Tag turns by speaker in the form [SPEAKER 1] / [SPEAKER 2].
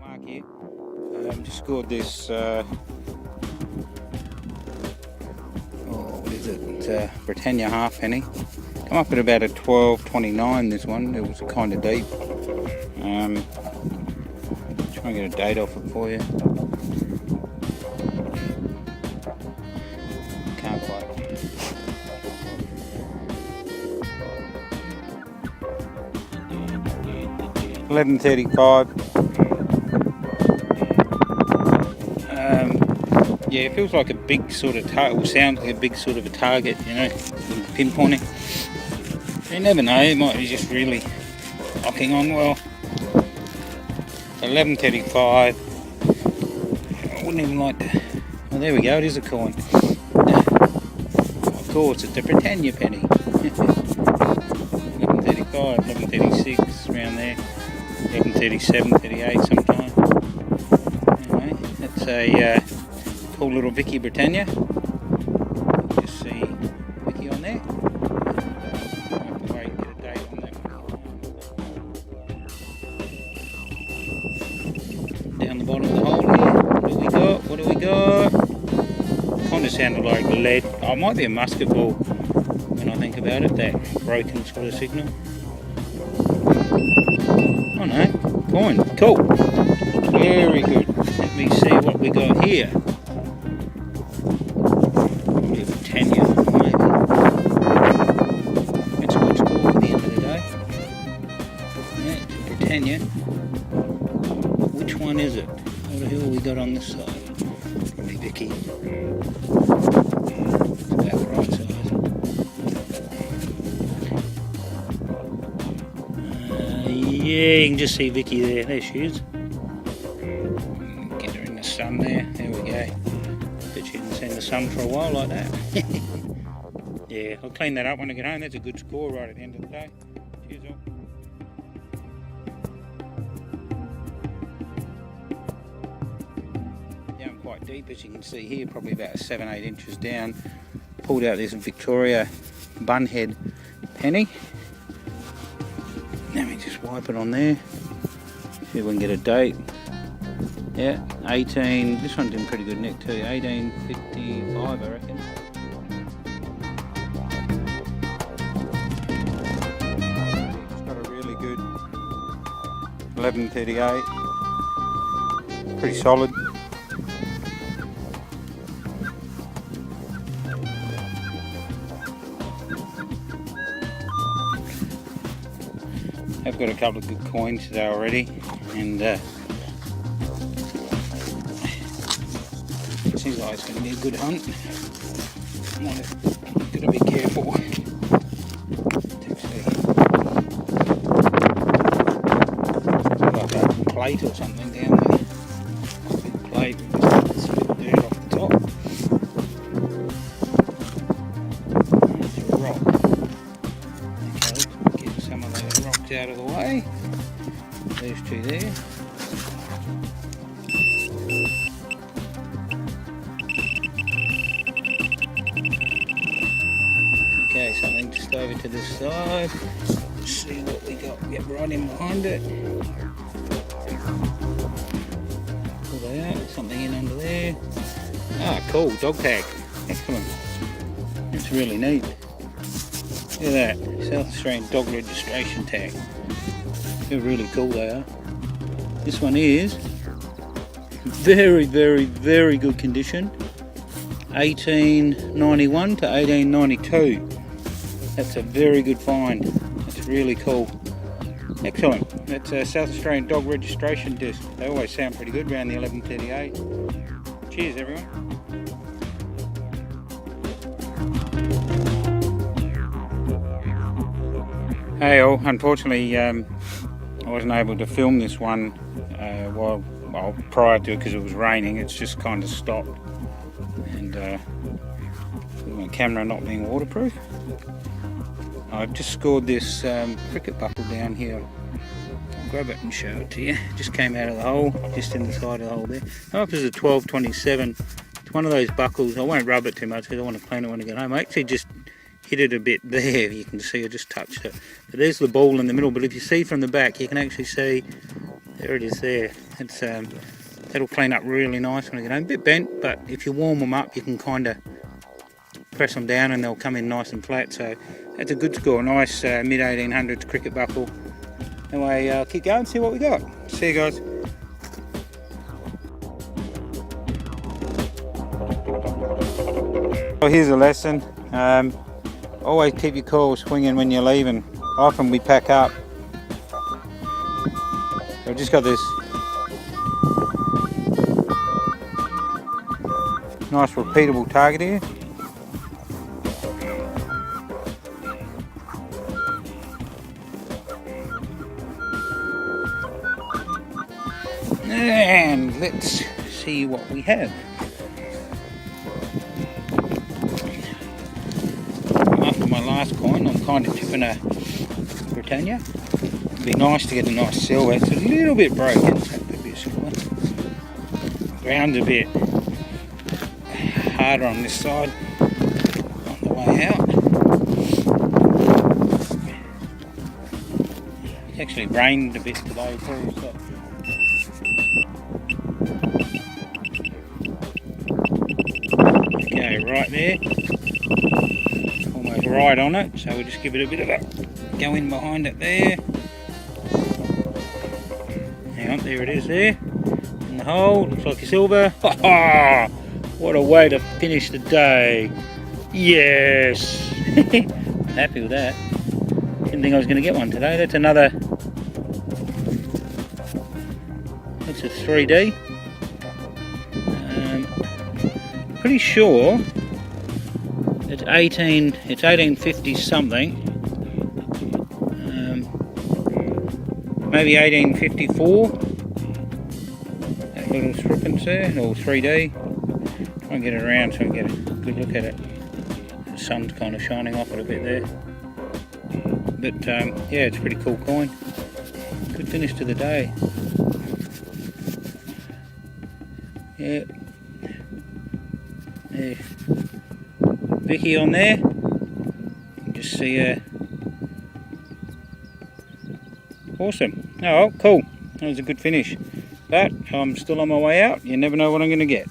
[SPEAKER 1] Mark here. Just scored this. What is it? It's a Britannia halfpenny. Come up at about a 12.29. This one. It was kind of deep. Try and get a date off it for you. Can't quite. 11.35. Yeah, it feels like a big sort of target, or sounds like a big sort of a target, you know, pinpointing. You never know, it might be just really locking on well. 11.35. I wouldn't even like to. Oh, there we go, it is a coin. Of course, it's a Britannia penny. 11.35, 11.36, around there. 11.37, 38 sometime. Anyway, that's a cool little Vicky Britannia. Just see Vicky on there. I'll have to wait and get a date on that. Down the bottom of the hole here. What do we got? Kind of sounded like lead. Oh, it might be a musket ball when I think about it, that broken sort of signal. Oh no, coin. Cool. Very good. Let me see what we got here. Probably a Britannia, maybe. That's a good score at the end of the day. Yeah, it's a Britannia. Which one is it? What the hell we got on this side? Probably Vicky. It's about the right size. Yeah, you can just see Vicky there. There she is. Get her in the sun there. There we go. Bet you didn't see in the sun for a while like that. Yeah, I'll clean that up when I get home. That's a good score right at the end of the day. Cheers all. Down quite deep, as you can see here, probably about 7-8 inches down. Pulled out this Victoria bunhead penny. Let me just wipe it on there. See if we can get a date. Yeah, 18. This one's in pretty good nick too. 18.55, I reckon. It's got a really good 11.38. Pretty solid. I've got a couple of good coins today already, and seems like it's going to be a good hunt. I'm going to be careful. It's like a plate or something down there. Big plate with this little dirt off the top. It's a rock. Okay, get some of those rocks out of the way. There's two there. Okay, something just over to this side. Let's see what we got. Get right in behind it. Pull that out. Something in under there. Ah, cool. Dog tag. Excellent. That's really neat. Look at that. South Australian dog registration tag. They're really cool, they are. This one is very, very, very good condition. 1891 to 1892. That's a very good find. That's really cool. Excellent. That's a South Australian dog registration disc. They always sound pretty good around the 11.38. Cheers, everyone. Hey all, unfortunately I wasn't able to film this one well prior to it because it was raining. It's just kind of stopped, and my camera not being waterproof. I've just scored this cricket buckle down here. I'll grab it and show it to you. Just came out of the hole, just in the side of the hole there. Up is a 12.27. It's one of those buckles. I won't rub it too much because I want to clean it when I get home. I actually just hit it a bit there. You can see I just touched it. But there's the ball in the middle. But if you see from the back, you can actually see, there it is there. It's that'll clean up really nice when you get home. A bit bent, but if you warm them up, you can kind of press them down and they'll come in nice and flat. So that's a good score. Nice mid-1800s cricket buckle. Anyway, I'll keep going and see what we got. See you guys. Well, here's a lesson. Always keep your coil swinging when you're leaving. Often we pack up. So I've just got this nice repeatable target here. And let's see what we have. After my last coin, I'm kind of tipping a Britannia. It'd be nice to get a nice silver. It's a little bit broken, so it could be a silver. Ground's a bit harder on this side on the way out. It's actually rained a bit today too, so okay, right there, almost right on it, so we'll just give it a bit of a go in behind it there. Hang on, there it is there, in the hole, looks like a silver. What a way to finish the day. Yes! I'm happy with that. Didn't think I was going to get one today. That's another, that's a 3D. Pretty sure it's 1850 something. Maybe 1854. That little stripping there, or 3D. Try and get it around so we can get a good look at it. The sun's kind of shining off it a bit there. But yeah, it's a pretty cool coin. Good finish to the day. Yeah. There. Vicky on there. You can just see awesome. Oh, cool. That was a good finish. But I'm still on my way out. You never know what I'm going to get.